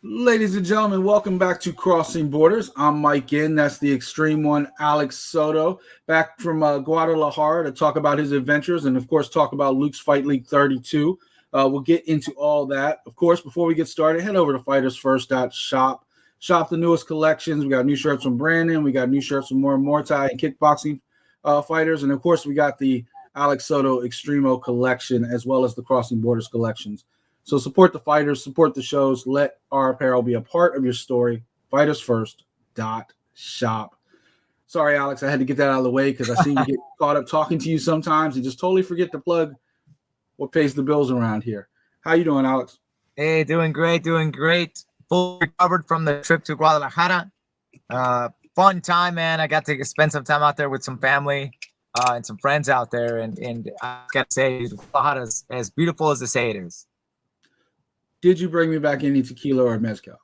Ladies and gentlemen, welcome back to Crossing Borders. I'm Mike Ginn. That's the extreme one, Alex Soto, back from Guadalajara to talk about his adventures and, of course, talk about LUX Fight League 32. We'll get into all that. Of course, before we get started, head over to FightersFirst.shop. Shop the newest collections. We got new shirts from Brandon. We got new shirts from Muay Thai and kickboxing fighters. And, of course, we got the Alex Soto Extremo collection as well as the Crossing Borders collections. So support the fighters, support the shows. Let our apparel be a part of your story. FightersFirst.shop. Sorry, Alex, I had to get that out of the way because I seem to get caught up talking to you sometimes and just totally forget to plug what pays the bills around here. How you doing, Alex? Hey, doing great. Fully recovered from the trip to Guadalajara. Fun time, man. I got to spend some time out there with some family and some friends out there. And I got to say, Guadalajara's as beautiful as they say it is. Did you bring me back any tequila or mezcal?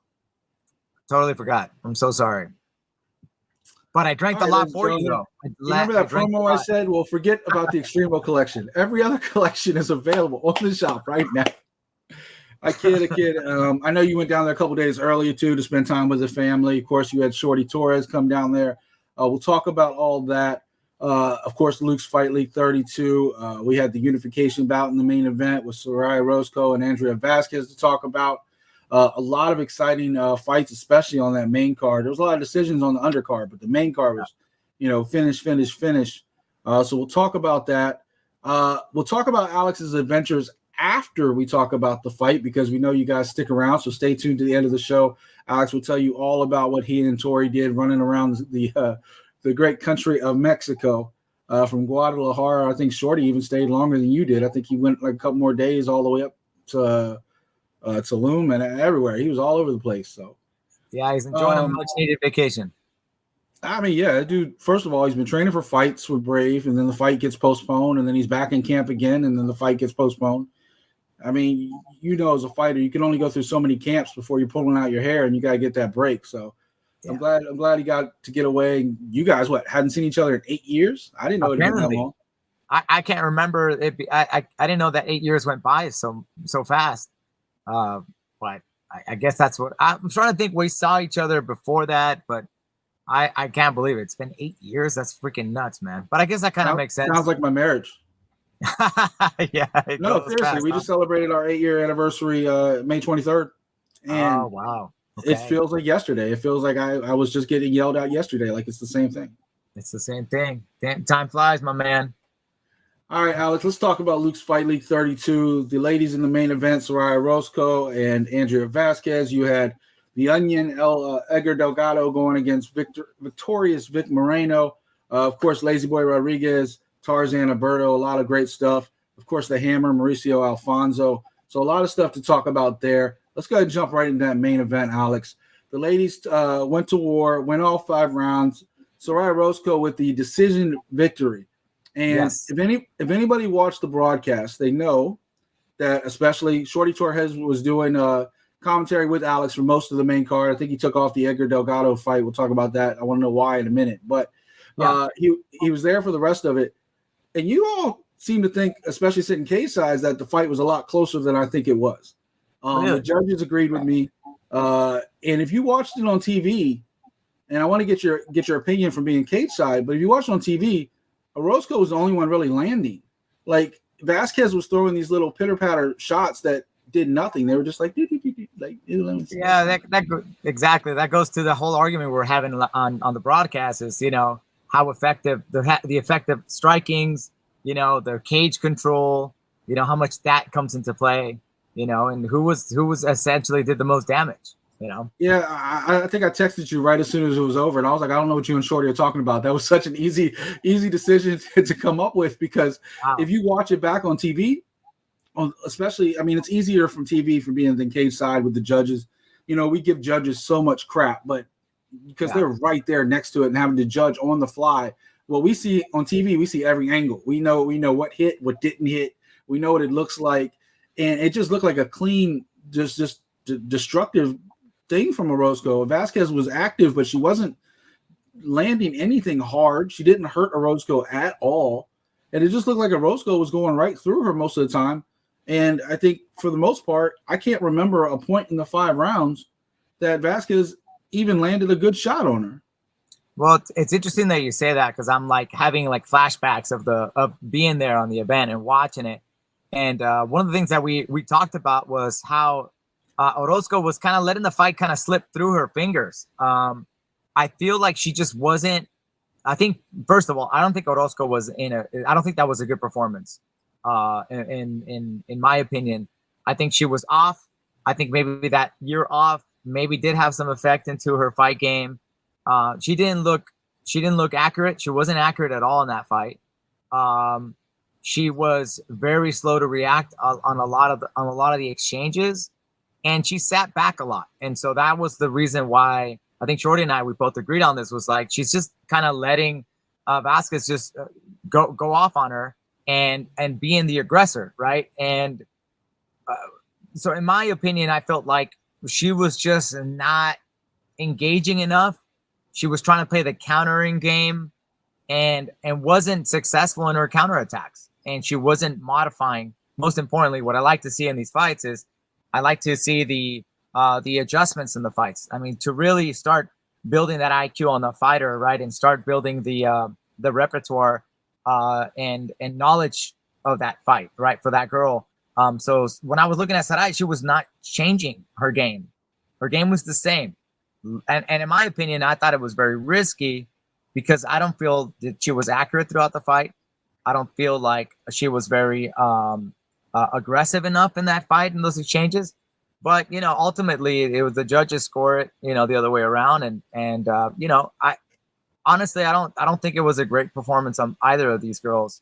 Totally forgot. I'm so sorry. But I drank a lot for you, though. Remember that promo I said? Well, forget about the Extremo collection. Every other collection is available on the shop right now. I kid. I know you went down there a couple days earlier, too, to spend time with the family. Of course, you had Shorty Torres come down there. We'll talk about all that. Of course, LUX Fight League 32. We had the unification bout in the main event with Saray Orozco and Andrea Vazquez to talk about. A lot of exciting fights, especially on that main card. There was a lot of decisions on the undercard, but the main card was, finish. So we'll talk about that. We'll talk about Alex's adventures after we talk about the fight because we know you guys stick around. So stay tuned to the end of the show. Alex will tell you all about what he and Tori did running around the great country of Mexico from Guadalajara. I think Shorty even stayed longer than you did. I think he went like a couple more days all the way up to Tulum and everywhere. He was all over the place. So yeah, he's enjoying a much-needed vacation. I mean, yeah, dude, first of all, he's been training for fights with Brave, and then the fight gets postponed, and then he's back in camp again, and then the fight gets postponed. I mean, as a fighter, you can only go through so many camps before you're pulling out your hair, and you got to get that break. So yeah. I'm glad he got to get away. You guys, hadn't seen each other in 8 years? I didn't know it had been that long. I can't remember it. I didn't know that 8 years went by so fast. But I guess that's what I'm trying to think. We saw each other before that, but I can't believe it. It's been 8 years. That's freaking nuts, man. But I guess that kind of makes sense. Sounds like my marriage. Yeah. No, seriously, fast, we just celebrated our 8-year anniversary May 23rd. And oh, wow. Okay. It feels like yesterday. It feels like I was just getting yelled at yesterday. Like it's the same thing. It's the same thing. Damn, time flies, my man. All right, Alex, let's talk about LUX Fight League 32. The ladies in the main event, Saray Orozco and Andrea Vazquez. You had the Onion, Edgar Delgado going against victorious Vic Moreno. Of course, Lazy Boy Rodriguez, Tarzan, Aburto, a lot of great stuff. Of course, the Hammer, Mauricio, Alfonso. So a lot of stuff to talk about there. Let's go ahead and jump right into that main event, Alex. The ladies went to war, went all 5 rounds. Saray Orozco with the decision victory. And yes. if anybody watched the broadcast, they know that especially Shorty Torres was doing commentary with Alex for most of the main card. I think he took off the Edgar Delgado fight. We'll talk about that. I want to know why in a minute. But he was there for the rest of it. And you all seem to think, especially sitting case-sides, that the fight was a lot closer than I think it was. Really? The judges agreed with me. And if you watched it on TV, and I want to get your opinion from being cage-side, but if you watched it on TV, Orozco was the only one really landing. Like Vazquez was throwing these little pitter-patter shots that did nothing. They were just like, yeah, exactly. That goes to the whole argument we're having on the broadcast is, how effective the effective strikings, their cage control, how much that comes into play, and who was essentially did the most damage. Yeah, I think I texted you right as soon as it was over, and I was like, I don't know what you and Shorty are talking about. That was such an easy decision to come up with because if you watch it back on TV, especially, I mean, it's easier from TV for being than cage side with the judges. We give judges so much crap, but because they're right there next to it and having to judge on the fly. Well, we see on TV, we see every angle. We know what hit, what didn't hit. We know what it looks like, and it just looked like a clean, just destructive thing from Orozco. Vazquez was active, but she wasn't landing anything hard. She didn't hurt Orozco at all. And it just looked like Orozco was going right through her most of the time. And I think for the most part, I can't remember a point in the 5 rounds that Vazquez even landed a good shot on her. Well, it's interesting that you say that, because I'm like having like flashbacks of being there on the event and watching it. And one of the things that we talked about was how Orozco was kind of letting the fight kind of slip through her fingers. I feel like she just wasn't. I think, first of all, I don't think Orozco was I don't think that was a good performance. In my opinion, I think she was off. I think maybe that year off maybe did have some effect into her fight game. She didn't look accurate. She wasn't accurate at all in that fight. She was very slow to react on a lot of the exchanges, and she sat back a lot. And so that was the reason why I think Shorty and we both agreed on this, was like she's just kind of letting Vazquez just go off on her and being the aggressor, right? And so in my opinion, I felt like she was just not engaging enough. She was trying to play the countering game and wasn't successful in her counterattacks. And she wasn't modifying. Most importantly, what I like to see in these fights is I like to see the adjustments in the fights. I mean, to really start building that IQ on the fighter, right? And start building the repertoire and knowledge of that fight, right? For that girl. So when I was looking at Saray, she was not changing her game. Her game was the same. And in my opinion, I thought it was very risky because I don't feel that she was accurate throughout the fight. I don't feel like she was very aggressive enough in that fight, in those exchanges. But, ultimately it was the judges score it, the other way around. And I honestly, I don't think it was a great performance on either of these girls.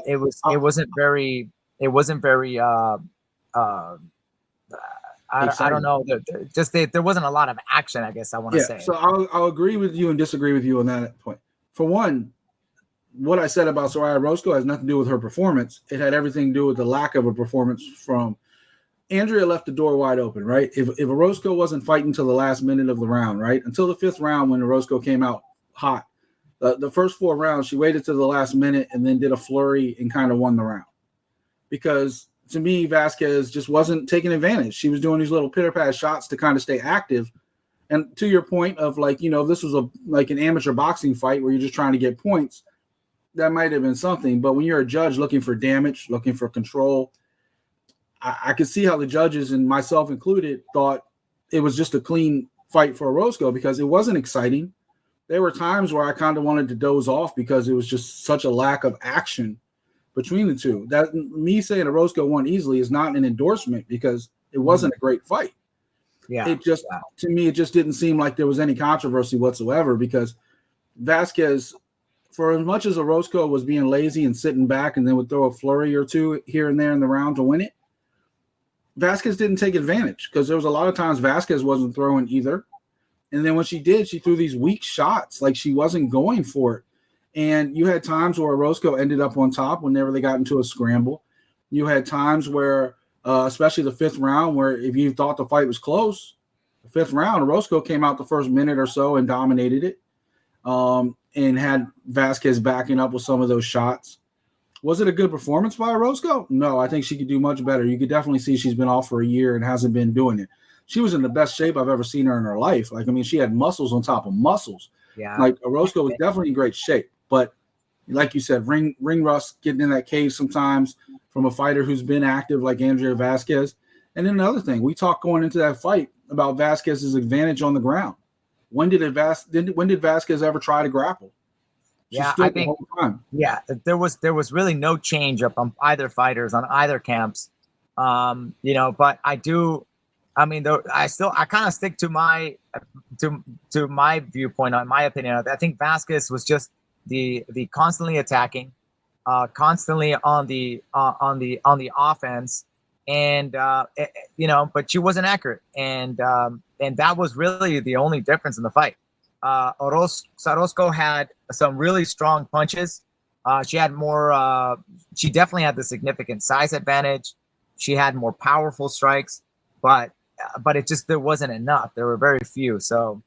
It wasn't very I don't know. There wasn't a lot of action, I guess I want to say. So I'll agree with you and disagree with you on that point. For one, what I said about Saray Orozco has nothing to do with her performance. It had everything to do with the lack of a performance from Andrea. Left the door wide open, right? If Orozco wasn't fighting till the last minute of the round, right? Until the fifth round when Orozco came out hot. The first four rounds, she waited to the last minute and then did a flurry and kind of won the round. Because to me, Vazquez just wasn't taking advantage. She was doing these little pitter-pat shots to kind of stay active. And to your point of this was an amateur boxing fight where you're just trying to get points, that might have been something. But when you're a judge looking for damage, looking for control, I could see how the judges, and myself included, thought it was just a clean fight for Orozco because it wasn't exciting. There were times where I kind of wanted to doze off because it was just such a lack of action between the two. That me saying Orozco won easily is not an endorsement because it wasn't a great fight. Yeah, to me, it just didn't seem like there was any controversy whatsoever because Vazquez, for as much as Orozco was being lazy and sitting back and then would throw a flurry or two here and there in the round to win it, Vazquez didn't take advantage because there was a lot of times Vazquez wasn't throwing either. And then when she did, she threw these weak shots, like she wasn't going for it. And you had times where Orozco ended up on top whenever they got into a scramble. You had times where, especially the fifth round, where if you thought the fight was close, the fifth round, Orozco came out the first minute or so and dominated it and had Vazquez backing up with some of those shots. Was it a good performance by Orozco? No, I think she could do much better. You could definitely see she's been off for a year and hasn't been doing it. She was in the best shape I've ever seen her in her life. She had muscles on top of muscles. Yeah. Orozco was definitely in great shape. But like you said, ring rust, getting in that cage sometimes from a fighter who's been active like Andrea Vazquez. And then another thing, we talked going into that fight about Vazquez's advantage on the ground. When did Vazquez ever try to grapple? I think there was really no change up on either fighters on either camps. But I kind of stick to my viewpoint on my opinion. I think Vazquez was just the constantly attacking, constantly on the offense, and but she wasn't accurate, and that was really the only difference in the fight. Orozco had some really strong punches. She had more. She definitely had the significant size advantage. She had more powerful strikes, but there wasn't enough. There were very few. So,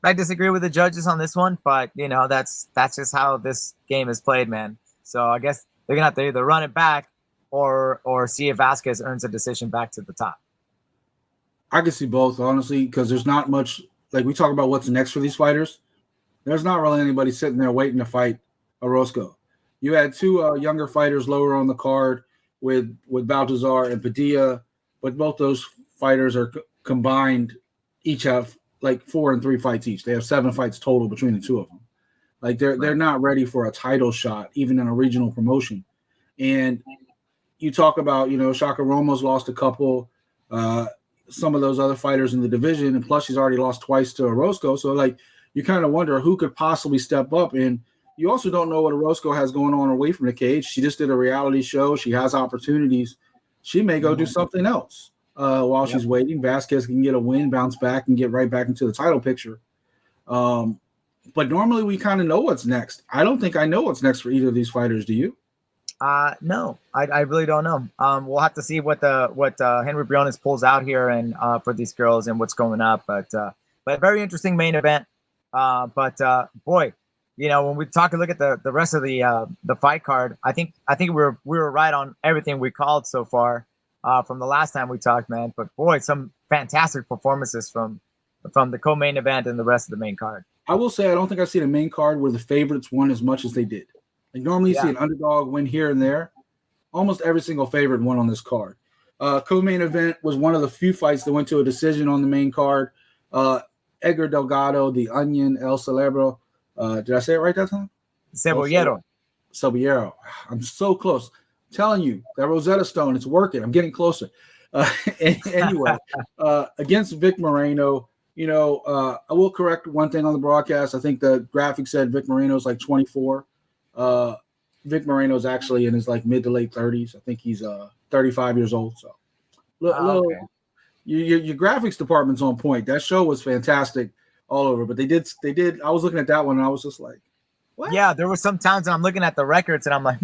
I disagree with the judges on this one, but that's just how this game is played, man. So I guess they're gonna have to either run it back or see if Vazquez earns a decision back to the top. I can see both, honestly, because there's not much. Like, we talk about what's next for these fighters. There's not really anybody sitting there waiting to fight Orozco. You had two younger fighters lower on the card with Baltazar and Padilla, but both those fighters are combined, each have like 4 and 3 fights each. They have 7 fights total between the two of them. Like, they're not ready for a title shot, even in a regional promotion. And you talk about, Shaka Romo's lost a couple, some of those other fighters in the division, and plus she's already lost twice to Orozco. So, like, you kind of wonder who could possibly step up. And you also don't know what Orozco has going on away from the cage. She just did a reality show. She has opportunities. She may go do something else while she's waiting. Vazquez can get a win, bounce back, and get right back into the title picture. But normally we kind of know what's next. I don't think I know what's next for either of these fighters. Do you? No, I really don't know. We'll have to see what Henry Briones pulls out here and for these girls and what's going up. But very interesting main event. Boy, when we look at the rest of the fight card, I think we were right on everything we called so far from the last time we talked, man. But boy, some fantastic performances from the co-main event and the rest of the main card. I will say I don't think I've seen a main card where the favorites won as much as they did. Like, normally you see an underdog win here and there. Almost every single favorite won on this card. Co-main event was one of the few fights that went to a decision on the main card. Edgar Delgado, the Onion, El Celebro. Did I say it right that time? Cebollero. I'm so close. I'm telling you, that Rosetta Stone, it's working. I'm getting closer. Anyway, against Vic Moreno, I will correct one thing on the broadcast. I think the graphic said Vic Moreno's like 24. Vic Moreno's actually in his like mid to late 30s. I think he's 35 years old. So, okay. Your graphics department's on point. That show was fantastic all over. But they did. I was looking at that one and I was just like, what? Yeah, there were some times I'm looking at the records and I'm like,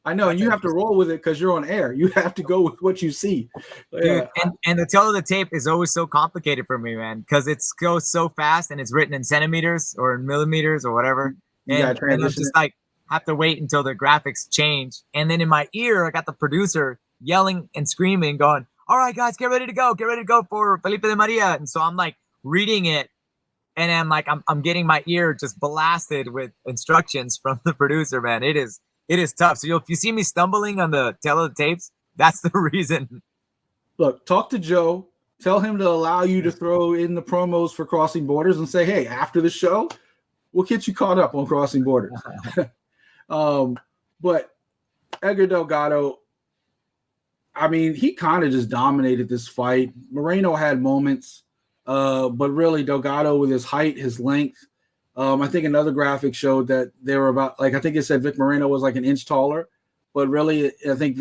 I know, and you have to roll with it because you're on air. You have to go with what you see. Dude, and the tell of the tape is always so complicated for me, man, because it goes so fast and it's written in centimeters or in millimeters or whatever. And I'm just like, have to wait until the graphics change. And then in my ear, I got the producer yelling and screaming, going, all right, guys, get ready to go for Felipe de Maria. And so I'm like reading it. And I'm like, I'm getting my ear just blasted with instructions from the producer, man. It is tough. So if you see me stumbling on the tell of the tapes, that's the reason. Look, talk to Joe. Tell him to allow you to throw in the promos for Crossing Borders and say, hey, after the show, we'll get you caught up on Crossing Borders. But Edgar Delgado, I mean, he kind of just dominated this fight. Moreno had moments, but really Delgado with his height, his length. I think another graphic showed that they were about, like, I think it said Vic Moreno was like an inch taller, but really I think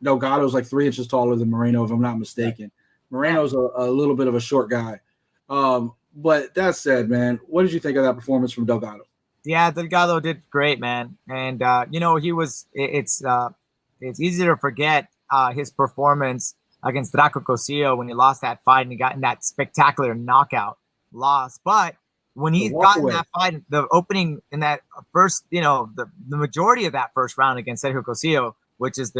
Delgado is like 3 inches taller than Moreno, if I'm not mistaken. Moreno's a little bit of a short guy. But that said, man, what did you think of that performance from Delgado? Yeah, Delgado did great, man. And, it's easy to forget his performance against Draco Cosillo when he lost that fight and he got in that spectacular knockout loss. But when he got in that fight, the opening in that first, the majority of that first round against Sergio Cosillo, which is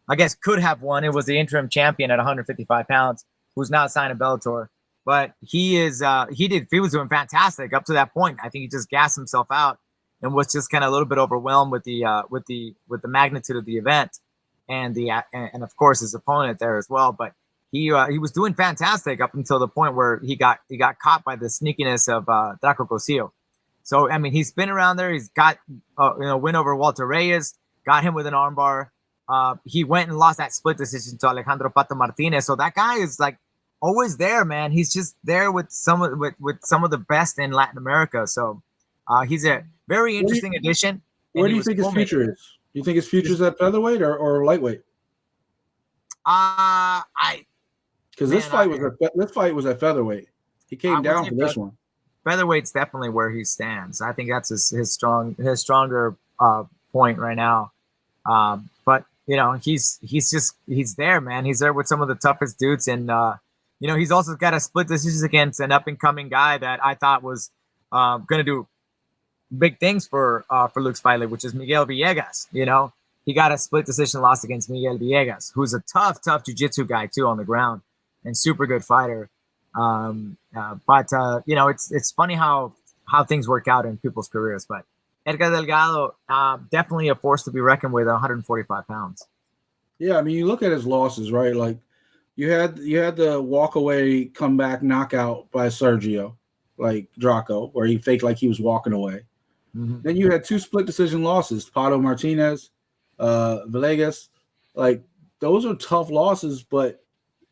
I guess could have won. It was the interim champion at 155 pounds, who's now signed to Bellator. But he was doing fantastic up to that point. I think he just gassed himself out and was just kind of a little bit overwhelmed with the magnitude of the event and of course his opponent there as well. But he was doing fantastic up until the point where he got caught by the sneakiness of Draco Cosillo. So I mean, he's been around there. He's got win over Walter Reyes, got him with an armbar. He went and lost that split decision to Alejandro Pato Martinez. So that guy is like always there, man. He's just there with some of the best in Latin America. So he's a very interesting addition. Where do you think his future is? Do you think his future is at featherweight or lightweight? Because this fight was at featherweight. He came down for this one. Featherweight's definitely where he stands. I think that's his stronger point right now. But he's there, man. He's there with some of the toughest dudes, and he's also got a split decision against an up and coming guy that I thought was going to do big things for Lux Filey, which is Miguel Villegas. he got a split decision loss against Miguel Villegas, who's a tough jiu-jitsu guy too on the ground and super good fighter. But it's funny how things work out in people's careers. But Edgar Delgado, definitely a force to be reckoned with, 145 pounds. Yeah, I mean, you look at his losses, right? Like you had the walk away comeback knockout by Sergio, like Draco, where he faked like he was walking away. Mm-hmm. Then you had 2 split decision losses, Pato Martinez, Villegas. Like those are tough losses, but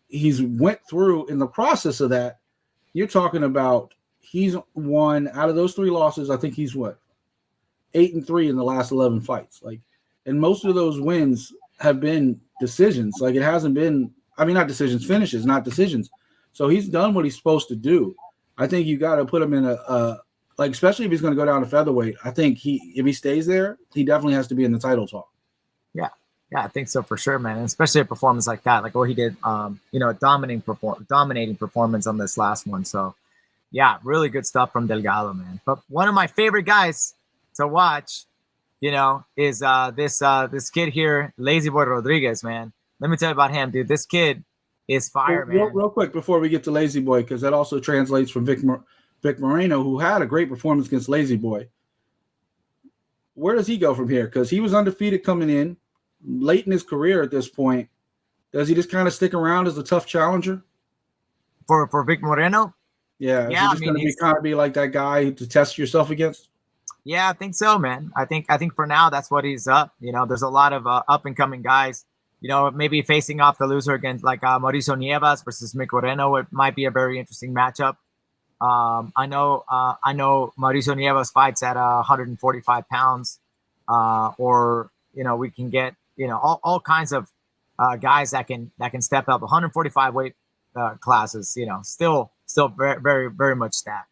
he's went through in the process of that. You're talking about he's won out of those 3 losses. I think he's 8-3 in the last 11 fights. Like, and most of those wins have been decisions. Like it hasn't been, not decisions, finishes, not decisions. So he's done what he's supposed to do. I think you got to put him in especially if he's going to go down to featherweight. I think if he stays there, he definitely has to be in the title talk. Yeah, I think so for sure, man. And especially a performance like that, like what he did, dominating performance on this last one. So, yeah, really good stuff from Delgado, man. But one of my favorite guys to watch, is this kid here, Lazy Boy Rodriguez, man. Let me tell you about him, dude. This kid is fire, man. Real quick before we get to Lazy Boy, because that also translates from Vic Moreno, who had a great performance against Lazy Boy. Where does he go from here? Because he was undefeated coming in late in his career at this point. Does he just kind of stick around as a tough challenger? For Vic Moreno? Yeah. Is he just going to be like that guy to test yourself against? Yeah, I think so, man. I think for now that's what he's up. There's a lot of up and coming guys. Maybe facing off the loser against like Mauricio Nievas versus Mick Moreno. It might be a very interesting matchup. I know Mauricio Nievas fights at 145 pounds, or we can get all kinds of guys that can step up. 145 weight classes, still very very very much stacked.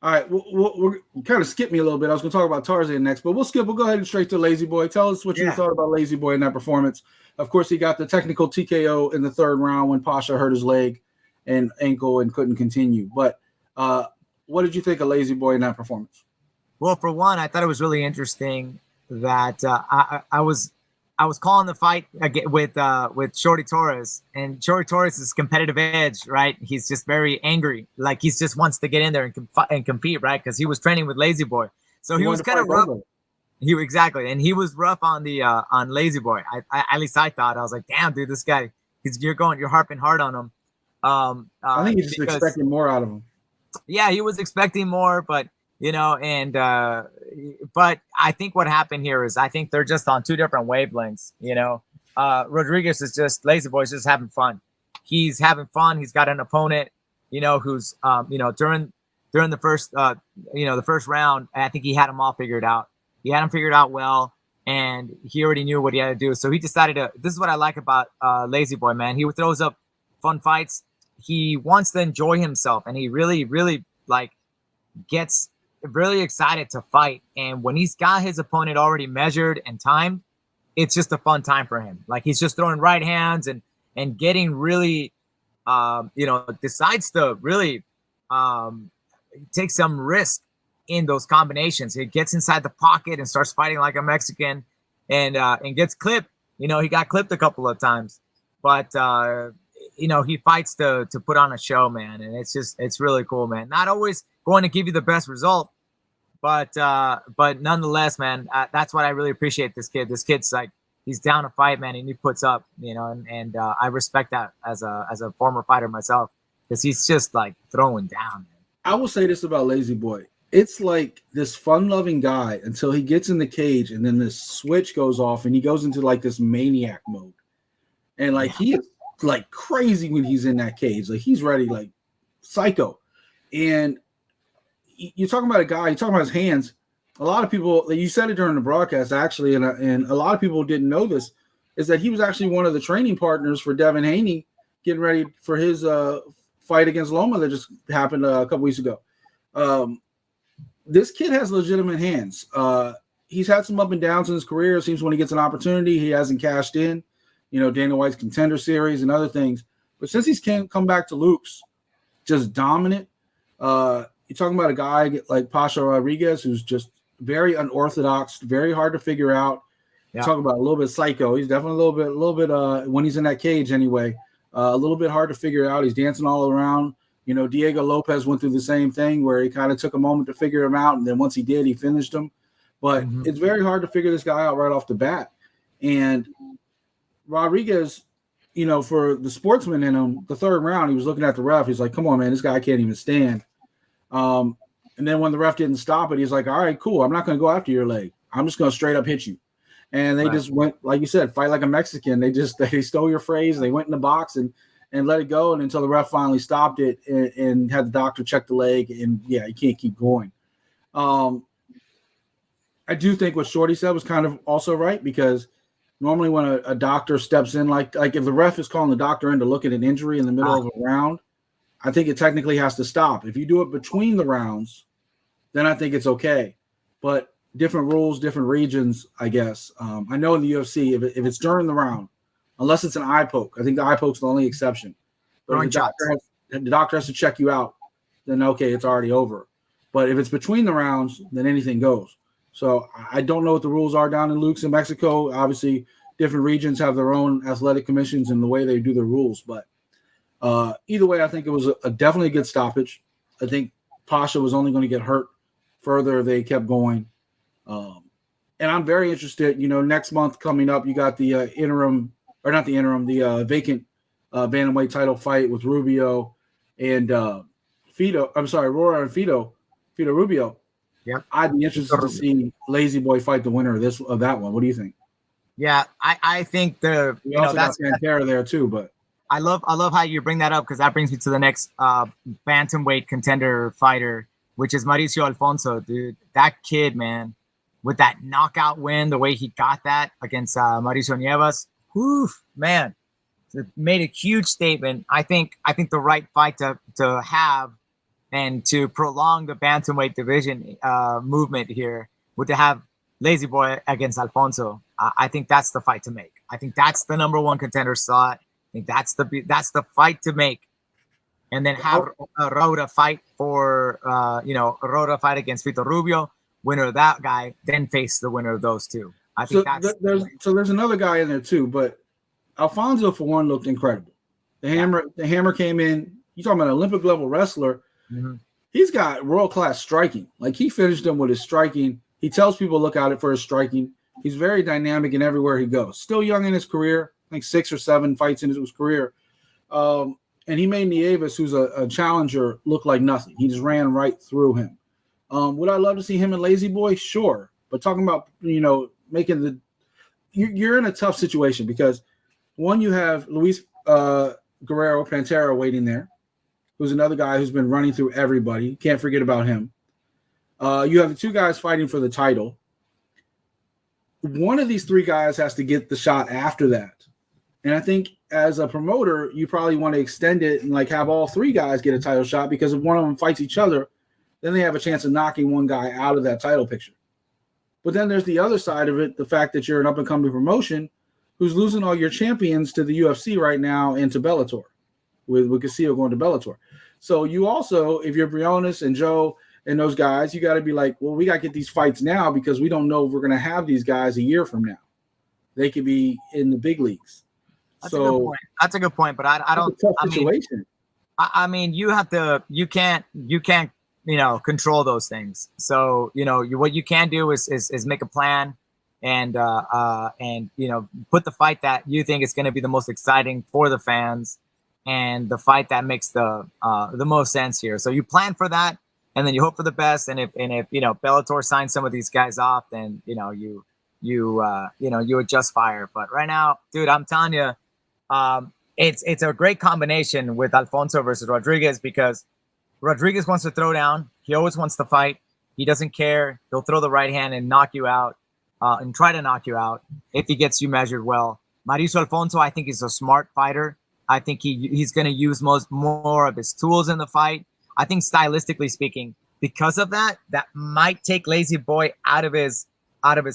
All right, we're kind of skip me a little bit. I was going to talk about Tarzan next, but we'll go ahead and straight to Lazy Boy. Tell us what you thought about Lazy Boy in that performance. Of course, he got the technical TKO in the 3rd round when Pasha hurt his leg and ankle and couldn't continue. But what did you think of Lazy Boy in that performance? Well, for one, I thought it was really interesting that I was calling the fight with Shorty Torres, and Shorty Torres' competitive edge, right? He's just very angry, like he just wants to get in there and compete, right? Because he was training with Lazy Boy, so he was kind of rough. And he was rough on the on Lazy Boy. I at least I thought. I was like, damn, dude, this guy, you're harping hard on him. I think he's just expecting more out of him. Yeah, he was expecting more, but. But I think what happened here is I think they're just on 2 different wavelengths. Rodriguez is just Lazy Boy's just having fun. He's having fun. He's got an opponent, who's during the first the first round, I think he had him all figured out. He had him figured out well, and he already knew what he had to do. So he decided to. This is what I like about Lazy Boy, man. He throws up fun fights. He wants to enjoy himself, and he really, really gets really excited to fight. And when he's got his opponent already measured and timed, it's just a fun time for him. Like he's just throwing right hands and getting really decides to really take some risk in those combinations. He gets inside the pocket and starts fighting like a Mexican and gets clipped. He got clipped a couple of times, but he fights to put on a show, man. And it's really cool, man. Not always going to give you the best result, but nonetheless, man, that's what I really appreciate this kid. This kid's like, he's down to fight, man, and he puts up, and I respect that as a former fighter myself, because he's just like throwing down, man. I will say this about Lazy Boy. It's like this fun-loving guy until he gets in the cage, and then this switch goes off, and he goes into like this maniac mode. And like he is like crazy when he's in that cage. Like he's ready, like psycho. And you're talking about a guy, you're talking about his hands. A lot of people, you said it during the broadcast, actually, and a lot of people didn't know this, is that he was actually one of the training partners for Devin Haney getting ready for his fight against Loma that just happened a couple weeks ago. This kid has legitimate hands. He's had some up and downs in his career. It seems when he gets an opportunity, he hasn't cashed in. Dana White's Contender Series and other things. But since he's come back to LUX, just dominant. You're talking about a guy like Pasha Rodriguez, who's just very unorthodox, very hard to figure out. Yeah. Talk about a little bit psycho. He's definitely a little bit. When he's in that cage, anyway, a little bit hard to figure out. He's dancing all around. You know, Diego Lopez went through the same thing where he kind of took a moment to figure him out, and then once he did, he finished him. But it's very hard to figure this guy out right off the bat. And Rodriguez, you know, for the sportsman in him, the third round, he was looking at the ref. He's like, "Come on, man, this guy can't even stand." And then when the ref didn't stop it, he's like, "All right, cool. I'm not going to go after your leg. I'm just going to straight up hit you." And they just went, like you said, fight like a Mexican. They stole your phrase. They went in the box and let it go, and until the ref finally stopped it and had the doctor check the leg. And yeah, you can't keep going. I do think what Shorty said was kind of also right, because normally when a doctor steps in, like if the ref is calling the doctor in to look at an injury in the middle of a round, I think it technically has to stop. If you do it between the rounds, then I think it's okay. But different rules, different regions, I guess. I know in the UFC, if it's during the round, unless it's an eye poke, I think the eye poke's the only exception. But if the doctor has to check you out, then okay, it's already over. But if it's between the rounds, then anything goes. So I don't know what the rules are down in LUX in Mexico. Obviously, different regions have their own athletic commissions and the way they do their rules. But either way, I think it was a definitely a good stoppage. I think Pasha was only going to get hurt further if they kept going. And I'm very interested, you know, next month coming up, you got the vacant bantamweight title fight with Rubio and Rora and Fito Rubio. Yeah, I'd be interested to see Lazy Boy fight the winner of that one. What do you think? Yeah, I think we also got Pantera there too, but I love how you bring that up, because that brings me to the next bantamweight contender fighter, which is Mauricio Alfonso, dude. That kid, man, with that knockout win, the way he got that against Mauricio Nievas, man, it made a huge statement. I think the right fight to have and to prolong the bantamweight division movement here would to have Lazy Boy against Alfonso. I think that's the fight to make. I think that's the number one contender slot. I think that's the fight to make. And then have Rhoda fight for Rhoda fight against Fito Rubio, winner of that guy, then face the winner of those two. I think there's another guy in there too, but Alfonso for one looked incredible. The hammer came in. You talking about an Olympic level wrestler? Mm-hmm. He's got world class striking. Like, he finished him with his striking. He tells people look out for his striking. He's very dynamic in everywhere he goes. Still young in his career. I think 6 or 7 fights in his career. And he made Nieves, who's a challenger, look like nothing. He just ran right through him. Would I love to see him and Lazy Boy? Sure. But talking about, you know, making you're in a tough situation, because one, you have Luis Guerrero Pantera waiting there, who's another guy who's been running through everybody. Can't forget about him. You have the 2 guys fighting for the title. One of these 3 guys has to get the shot after that. And I think as a promoter, you probably want to extend it and like have all 3 guys get a title shot, because if one of them fights each other, then they have a chance of knocking one guy out of that title picture. But then there's the other side of it, the fact that you're an up-and-coming promotion who's losing all your champions to the UFC right now and to Bellator, with Castillo going to Bellator. So you also, if you're Briones and Joe and those guys, you got to be like, well, we got to get these fights now, because we don't know if we're going to have these guys a year from now. They could be in the big leagues. That's a good point. That's a good point, but I don't. It's a tough situation. I mean, you can't control those things. So what you can do is make a plan and put the fight that you think is going to be the most exciting for the fans, and the fight that makes the most sense here. So you plan for that, and then you hope for the best. And if Bellator signs some of these guys off, then you adjust fire. But right now, dude, I'm telling you, it's a great combination with Alfonso versus Rodriguez, because Rodriguez wants to throw down. He always wants to fight. He doesn't care. He'll throw the right hand and knock you out, and try to knock you out if he gets you measured well. Mauricio Alfonso, I think, is a smart fighter. I think he's going to use more of his tools in the fight. I think stylistically speaking, because of that might take Lazy Boy out of his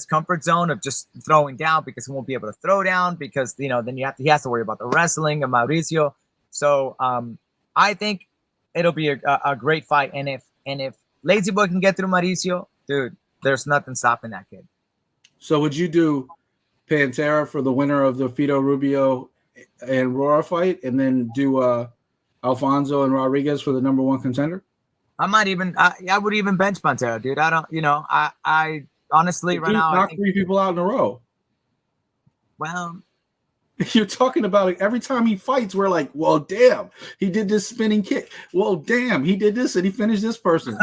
comfort zone of just throwing down, because he won't be able to throw down, because then he has to worry about the wrestling of Mauricio. So I think it'll be a great fight. And if Lazy Boy can get through Mauricio, dude, there's nothing stopping that kid. So would you do Pantera for the winner of the Fito Rubio and Rora fight, and then do Alfonso and Rodriguez for the number one contender? I might even, I would even bench Pantera, dude. I don't, I honestly right now, knock 3 people out in a row. Well, you're talking about it every time he fights. We're like, well, damn, he did this spinning kick. Well, damn, he did this and he finished this person.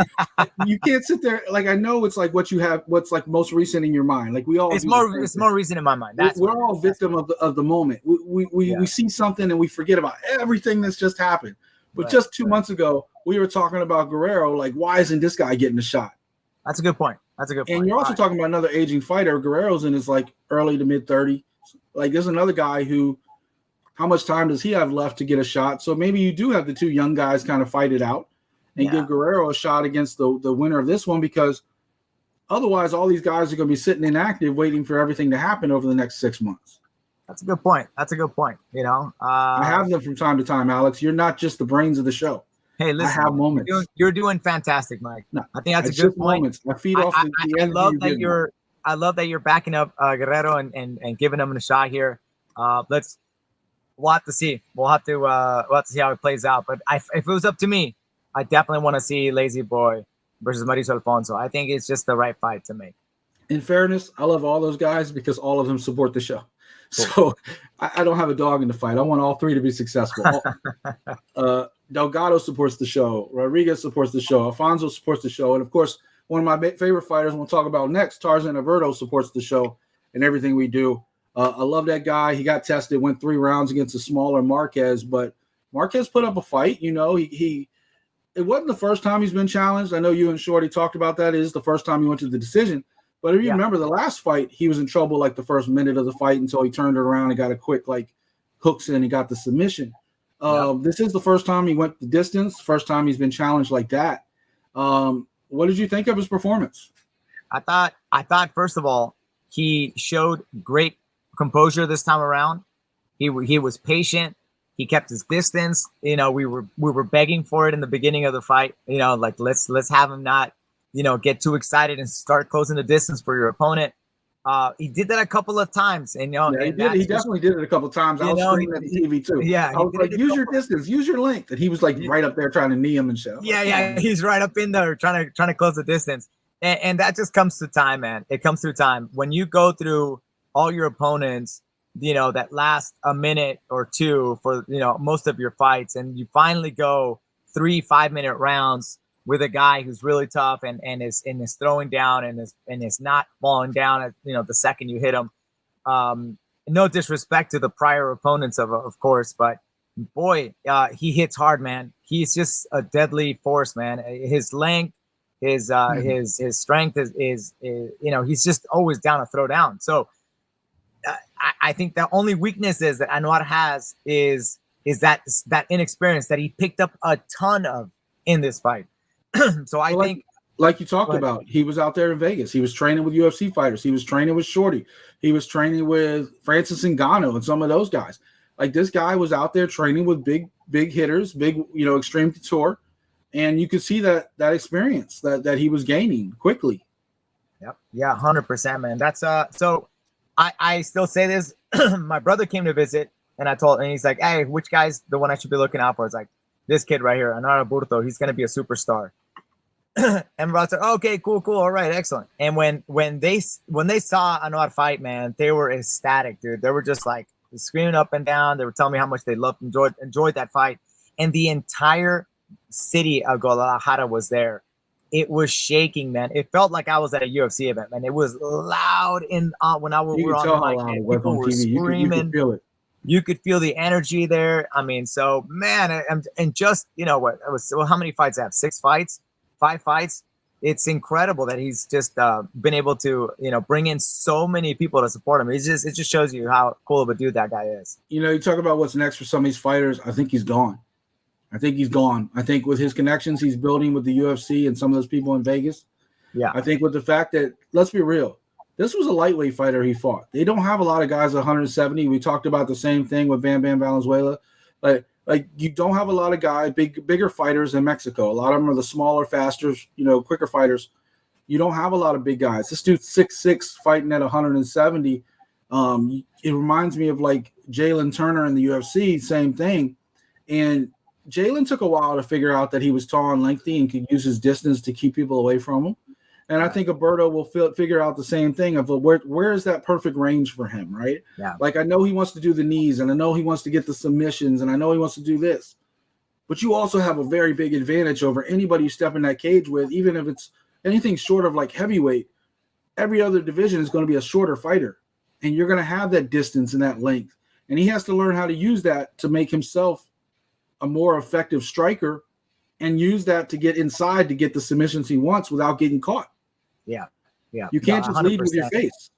You can't sit there. Like, I know it's like what's like most recent in your mind. Like we all, it's more recent in my mind. We're all victim of the moment. We see something and we forget about everything that's just happened. But just 2 months ago, we were talking about Guerrero. Like, why isn't this guy getting a shot? That's a good point. And you're also talking about another aging fighter. Guerrero's in his like early to mid 30s. Like, there's another guy who, how much time does he have left to get a shot? So maybe you do have the 2 young guys kind of fight it out and give Guerrero a shot against the winner of this one, because otherwise all these guys are going to be sitting inactive waiting for everything to happen over the next 6 months. That's a good point. I have them from time to time, Alex. You're not just the brains of the show. Hey, listen, I have moments. You're doing fantastic, Mike. No, I think that's a good point. Moments. I feed off the I love that you're backing up Guerrero and giving him a shot here. We'll have to see. We'll have to see how it plays out. But if it was up to me, I definitely want to see Lazy Boy versus Mauricio Alfonso. I think it's just the right fight to make. In fairness, I love all those guys because all of them support the show. So I don't have a dog in the fight. I want all 3 to be successful. Delgado supports the show. Rodriguez supports the show. Alfonso supports the show. And, of course, one of my favorite fighters we'll talk about next, Tarzan Aburto, supports the show and everything we do. I love that guy. He got tested, went 3 rounds against a smaller Marquez, but Marquez put up a fight. It wasn't the first time he's been challenged. I know you and Shorty talked about that. It is the first time he went to the decision. But if you remember the last fight, he was in trouble like the first minute of the fight until he turned it around and got a quick hooks in and got the submission. This is the first time he went the distance, first time he's been challenged like that. What did you think of his performance? I thought first of all, he showed great composure this time around. He was patient. He kept his distance. We were begging for it in the beginning of the fight. Like let's have him not get too excited and start closing the distance for your opponent. He did that a couple of times, and he definitely did it a couple of times. I was screaming at the TV too. Yeah, I was like, use your distance, use your length, and he was like right up there trying to knee him and shit. Yeah, he's right up in there trying to close the distance, and that just comes through time, man. It comes through time when you go through all your opponents, that last a minute or 2 for most of your fights, and you finally go 3 5-minute rounds with a guy who's really tough and is throwing down and is not falling down at the second you hit him. No disrespect to the prior opponents of course, but boy, he hits hard, man. He's just a deadly force, man. His length, his strength is he's just always down to throw down. So I think the only weakness is that Anwar has is that inexperience that he picked up a ton of in this fight. So I think, like you talked about, he was out there in Vegas. He was training with UFC fighters. He was training with Shorty. He was training with Francis Ngannou and some of those guys. Like, this guy was out there training with big hitters, big, extreme couture, and you could see that experience that he was gaining quickly. Yep. Yeah, 100%, man. That's so I still say this. My brother came to visit, and he's like, "Hey, which guy's the one I should be looking out for?" It's like, this kid right here, Andrea Aburto. He's gonna be a superstar. And Rod's like, okay, cool, all right, excellent. And when they saw Anwar fight, man, they were ecstatic, dude. They were just like screaming up and down. They were telling me how much they enjoyed that fight, and the entire city of Guadalajara was there. It was shaking, man. It felt like I was at a UFC event, man. It was loud when we were on the mic. People were screaming. You could feel it. You could feel the energy there. I mean, so man, and just how many fights I have? 6 fights, 5 fights. It's incredible that he's just been able to bring in so many people to support him. It just shows you how cool of a dude that guy is. You talk about what's next for some of these fighters. I think he's gone. I think with his connections he's building with the UFC and some of those people in Vegas. Yeah. I think with the fact that, let's be real, this was a lightweight fighter he fought. They don't have a lot of guys at 170. We talked about the same thing with Bam Bam Valenzuela. Like you don't have a lot of guys, bigger fighters in Mexico. A lot of them are the smaller, faster, quicker fighters. You don't have a lot of big guys. This dude's 6'6", fighting at 170. It reminds me of like Jalen Turner in the UFC, same thing. And Jalen took a while to figure out that he was tall and lengthy and could use his distance to keep people away from him. And I think Aburto will figure out the same thing of where is that perfect range for him, right? Yeah. Like, I know he wants to do the knees, and I know he wants to get the submissions, and I know he wants to do this. But you also have a very big advantage over anybody you step in that cage with, even if it's anything short of like heavyweight. Every other division is going to be a shorter fighter, and you're going to have that distance and that length. And he has to learn how to use that to make himself a more effective striker and use that to get inside to get the submissions he wants without getting caught. Yeah. You can't just 100%. Lead with your face.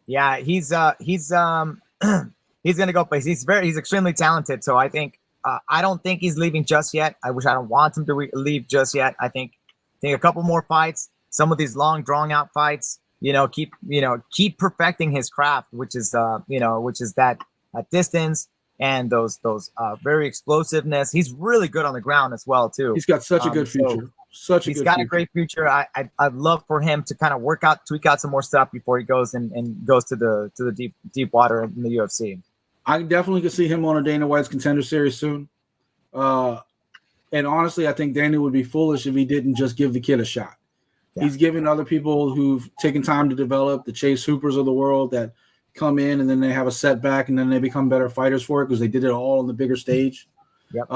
Yeah, he's going to go place. He's extremely talented. So I think I don't think he's leaving just yet. I don't want him to leave just yet. I think a couple more fights, some of these long drawn out fights, keep perfecting his craft, which is that distance and those very explosiveness. He's really good on the ground as well too. He's got such a good future. He's got a great future. I'd love for him to kind of tweak out some more stuff before he goes and goes to the deep water in the UFC. I definitely could see him on a Dana White's Contender Series soon. And honestly, I think Dana would be foolish if he didn't just give the kid a shot. Yeah. He's given other people who've taken time to develop, the Chase Hoopers of the world, that come in and then they have a setback and then they become better fighters for it because they did it all on the bigger stage. Yep.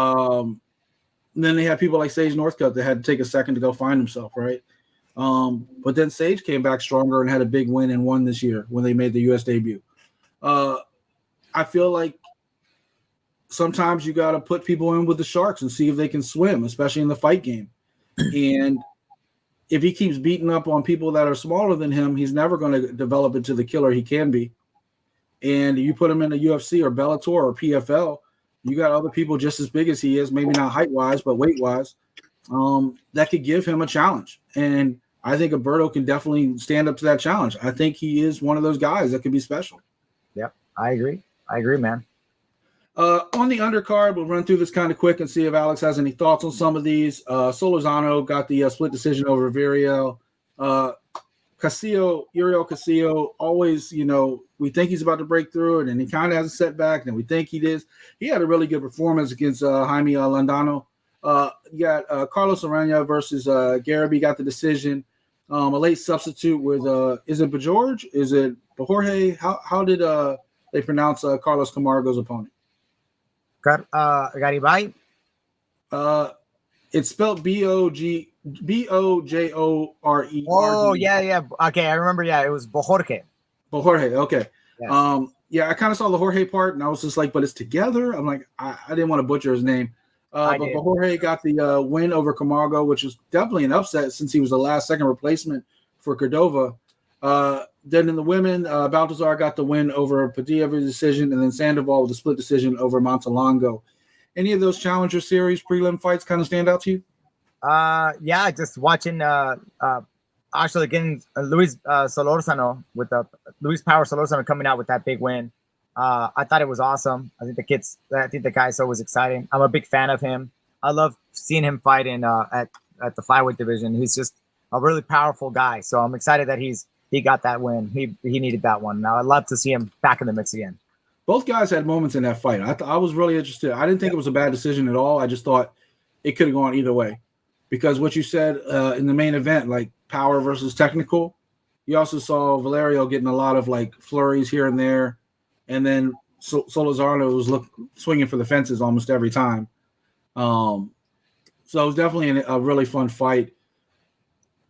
Then they have people like Sage Northcutt that had to take a second to go find himself, right? But then Sage came back stronger and had a big win and won this year when they made the U.S. debut. I feel like sometimes you got to put people in with the Sharks and see if they can swim, especially in the fight game. And if he keeps beating up on people that are smaller than him, he's never going to develop into the killer he can be. And you put him in the UFC or Bellator or PFL, you got other people just as big as he is, maybe not height-wise, but weight-wise, that could give him a challenge. And I think Aburto can definitely stand up to that challenge. I think he is one of those guys that could be special. Yep, I agree, man. On the undercard, we'll run through this kind of quick and see if Alex has any thoughts on some of these. Solorzano got the split decision over Viriel. Uriel Castillo, always, we think he's about to break through it, and he kind of has a setback, and we think he is. He had a really good performance against Jaime Landano. You got Carlos Arana versus Garaby got the decision. A late substitute with, is it Bajorge? Is it Bajorge? How did they pronounce Carlos Camargo's opponent? Garibay? It's spelled Bojore. Oh, yeah. Okay, I remember. Yeah, it was Bojorge. Okay. Yes. Yeah, I kind of saw the Jorge part, and I was just like, but it's together. I'm like, I didn't want to butcher his name. But Bojorge got the win over Camargo, which was definitely an upset since he was the second replacement for Cordova. Then in the women, Baltazar got the win over Padilla with a decision, and then Sandoval with a split decision over Montalongo. Any of those Challenger Series prelim fights kind of stand out to you? Yeah, just watching actually again Luis Solorzano with Luis Power Solorzano coming out with that big win. I thought it was awesome. I think the guy's always exciting. I'm a big fan of him. I love seeing him fight at the flyweight division. He's just a really powerful guy. So I'm excited that he got that win. He needed that one. Now I'd love to see him back in the mix again. Both guys had moments in that fight. I was really interested. I didn't think it was a bad decision at all. I just thought it could have gone either way. Because what you said in the main event, like power versus technical, you also saw Valerio getting a lot of like flurries here and there. And then Solorzano was swinging for the fences almost every time. So it was definitely a really fun fight.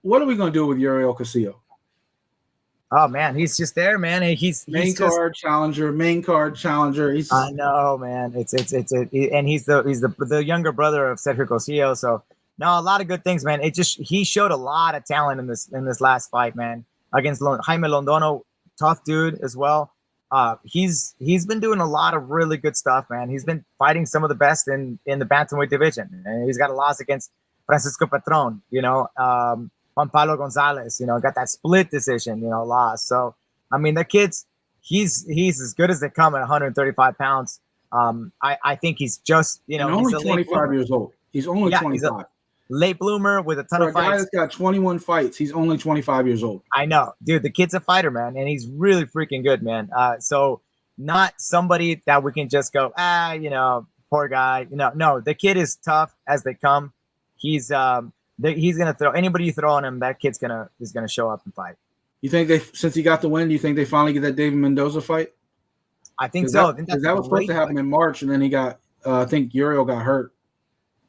What are we going to do with Uriel Castillo? Oh man, he's just there, man. He's main card challenger. I know, man. And he's the younger brother of Sergio Castillo. So no, a lot of good things, man. He showed a lot of talent in this last fight, man. Against Jaime Londono, tough dude as well. He's been doing a lot of really good stuff, man. He's been fighting some of the best in the bantamweight division, and he's got a loss against Francisco Patron, Juan Pablo Gonzalez, got that split decision, loss. So, I mean, the kid's he's as good as they come at 135 pounds. I think he's just, only 25 years old. He's only 25. late bloomer with a ton For of a guy fights. that's got 21 fights, he's only 25 years old. I know, dude. The kid's a fighter, man, and he's really freaking good, man. So not somebody that we can just go, poor guy. No, the kid is tough as they come. He's gonna throw anybody you throw on him. That kid's is gonna show up and fight. You think since he got the win, do you think they finally get that David Mendoza fight? I think so. That was supposed to happen in March, and then he got, I think Uriel got hurt.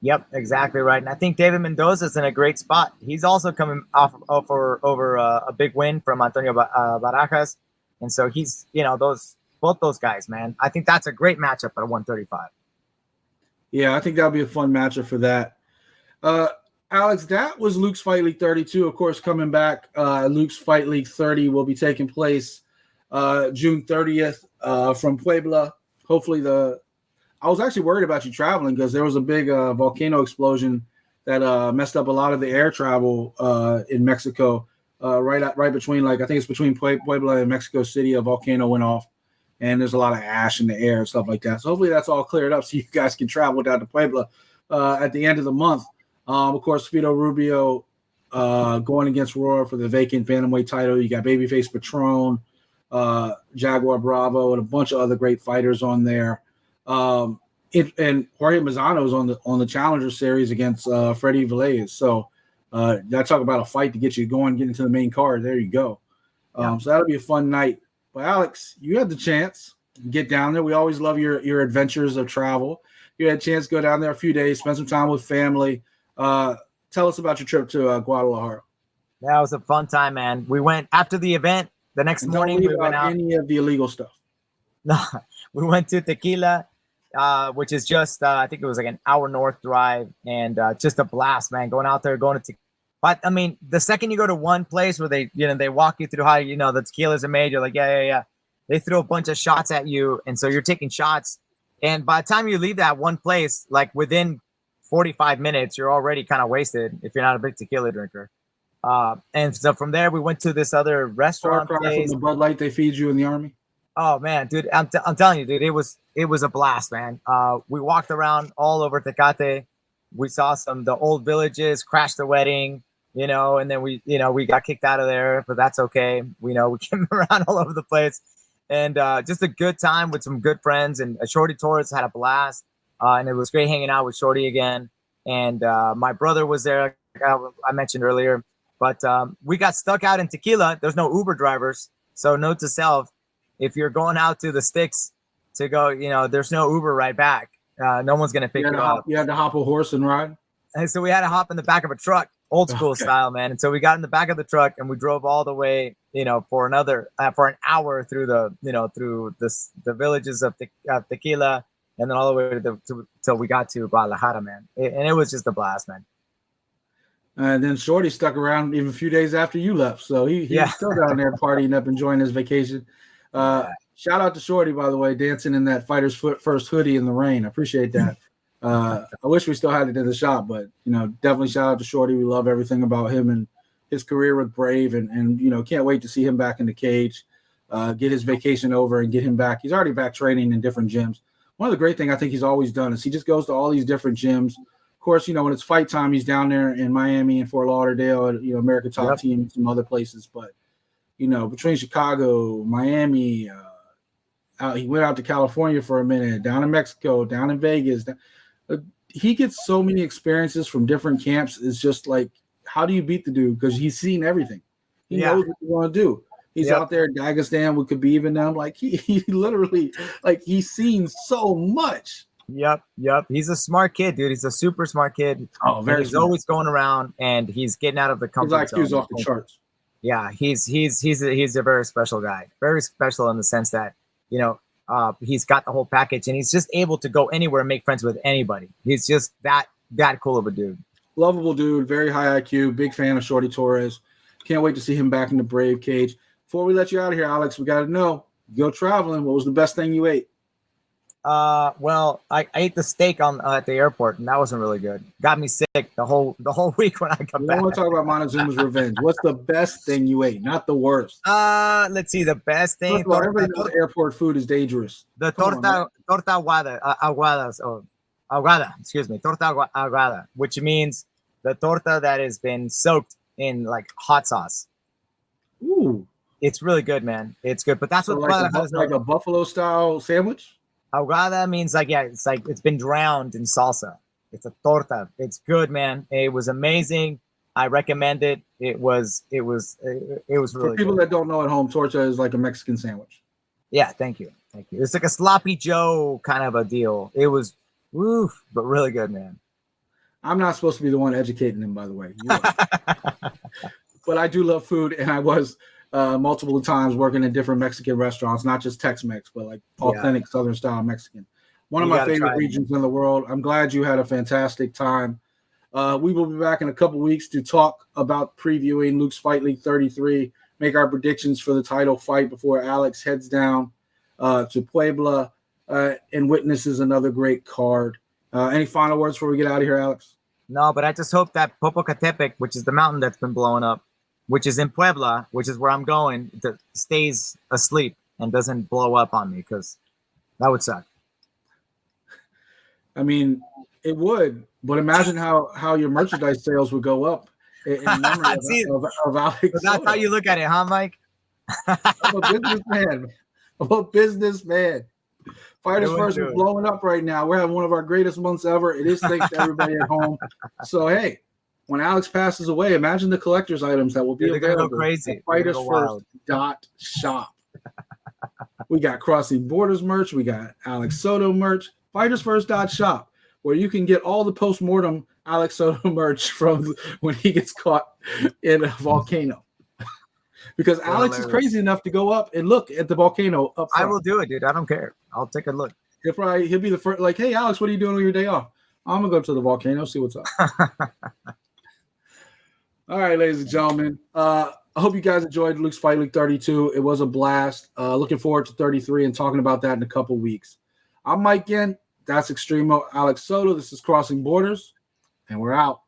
Yep, exactly right. And I think David Mendoza's in a great spot. He's also coming off over a big win from Antonio Barajas, and so he's both those guys, man. I think that's a great matchup at 135. Yeah, I think that'll be a fun matchup for that. Alex, that was Luke's Fight League 32. Of course, coming back, Luke's Fight League 30 will be taking place June 30th from Puebla. Hopefully I was actually worried about you traveling because there was a big volcano explosion that messed up a lot of the air travel in Mexico. Right between, I think it's between Puebla and Mexico City, a volcano went off, and there's a lot of ash in the air and stuff like that. So hopefully that's all cleared up so you guys can travel down to Puebla at the end of the month. Of course, Fito Rubio going against Roar for the vacant bantamweight title. You got Babyface Patron, Jaguar Bravo, and a bunch of other great fighters on there. And Jorge Mazzano's on the Challenger Series against Freddie Velez. So that talk about a fight to get you going, get into the main card. There you go. So that'll be a fun night. But Alex, you had the chance to get down there. We always love your adventures of travel. You had a chance to go down there a few days, spend some time with family. Tell us about your trip to Guadalajara. That was a fun time, man. We went after the event. The next morning, we went out. Any of the illegal stuff? No, we went to Tequila, which is just I think it was like an hour north drive, and just a blast, man. Going out there, going to. But I mean, the second you go to one place where they walk you through how the tequilas are made, you're like, yeah. They throw a bunch of shots at you, and so you're taking shots. And by the time you leave that one place, like within 45 minutes, you're already kind of wasted if you're not a big tequila drinker. And so from there, we went to this other restaurant place. From the Bud Light they feed you in the Army. Oh man, dude, I'm telling you, dude, it was a blast, man. We walked around all over Tecate. We saw the old villages, crashed the wedding, and then we got kicked out of there, but that's okay. We came around all over the place, and just a good time with some good friends. And Shorty Torres had a blast, and it was great hanging out with Shorty again. And my brother was there, I mentioned earlier. But we got stuck out in Tequila. There's no Uber drivers, so note to self: if you're going out to the sticks to go, there's no Uber right back. No one's gonna pick you up. You had to hop a horse and ride. And so we had to hop in the back of a truck, old school style, man. And so we got in the back of the truck and we drove all the way, for an hour through the villages of Tequila, and then all the way till we got to Guadalajara, man. And it was just a blast, man. And then Shorty stuck around even a few days after you left. So he's still down there partying up, enjoying his vacation. Shout out to Shorty, by the way, dancing in that Fighter's First hoodie in the rain. I appreciate that. I wish we still had it in the shop, but, definitely shout out to Shorty. We love everything about him and his career with Brave, and can't wait to see him back in the cage, get his vacation over and get him back. He's already back training in different gyms. One of the great things I think he's always done is he just goes to all these different gyms. Of course, when it's fight time, he's down there in Miami and Fort Lauderdale, American Top Team and some other places. But, between Chicago, Miami, he went out to California for a minute, down in Mexico, down in Vegas. He gets so many experiences from different camps. It's just like, how do you beat the dude? Because he's seen everything. He knows what you want to do. He's out there in Dagestan with Khabib and them. Like, he literally, he's seen so much. Yep. He's a smart kid, dude. He's a super smart kid. Oh, very He's smart. Always going around, and he's getting out of the comfort zone. His IQ's off the charts. Yeah, he's a very special guy. Very special in the sense that, he's got the whole package, and he's just able to go anywhere and make friends with anybody. He's just that cool of a dude. Lovable dude, very high IQ, big fan of Shorty Torres. Can't wait to see him back in the Brave cage. Before we let you out of here, Alex, we got to know, you go traveling, what was the best thing you ate? Well, I ate the steak at the airport, and that wasn't really good. Got me sick the whole week when I come back. I want to talk about Montezuma's revenge. What's the best thing you ate? Not the worst. Let's see. The best thing. Everybody knows airport food is dangerous. The torta aguada, excuse me, torta aguada, which means the torta that has been soaked in like hot sauce. Ooh, it's really good, man. It's good, but that's so what like a buffalo style sandwich. Ahogada means like, yeah, it's like it's been drowned in salsa. It's a torta. It's good, man. It was amazing. I recommend it. It was really For people good. that don't know at home, torta is like a Mexican sandwich. Yeah, thank you. It's like a sloppy Joe kind of a deal. It was woof, but really good, man. I'm not supposed to be the one educating them, by the way. But I do love food, and I was multiple times working in different Mexican restaurants, not just Tex-Mex, but like authentic Southern style Mexican. One of my favorite regions in the world. I'm glad you had a fantastic time. We will be back in a couple weeks to talk about previewing Luke's Fight League 33, make our predictions for the title fight before Alex heads down to Puebla and witnesses another great card. Any final words before we get out of here, Alex? No, but I just hope that Popocatépetl, which is the mountain that's been blowing up, which is in Puebla, which is where I'm going, stays asleep and doesn't blow up on me, because that would suck. I mean, it would, but imagine how your merchandise sales would go up in memory of Alex. So that's how you look at it, huh, Mike? I'm a businessman. I'm a businessman. Fighters First is blowing up right now. We're having one of our greatest months ever. It is thanks to everybody at home. So, hey, when Alex passes away, imagine the collector's items that will be available. Go crazy. At FightersFirst.shop. We got Crossing Borders merch. We got Alex Soto merch. FightersFirst.shop, where you can get all the post-mortem Alex Soto merch from when he gets caught in a volcano. Because Alex is crazy enough to go up and look at the volcano up front. I will do it, dude. I don't care. I'll take a look. He'll be the first. Like, hey, Alex, what are you doing on your day off? I'm gonna go to the volcano, see what's up. All right, ladies and gentlemen. I hope you guys enjoyed Luke's Fight League 32. It was a blast. Looking forward to 33 and talking about that in a couple weeks. I'm Mike Ginn. That's Extremo Alex Soto. This is Crossing Borders, and we're out.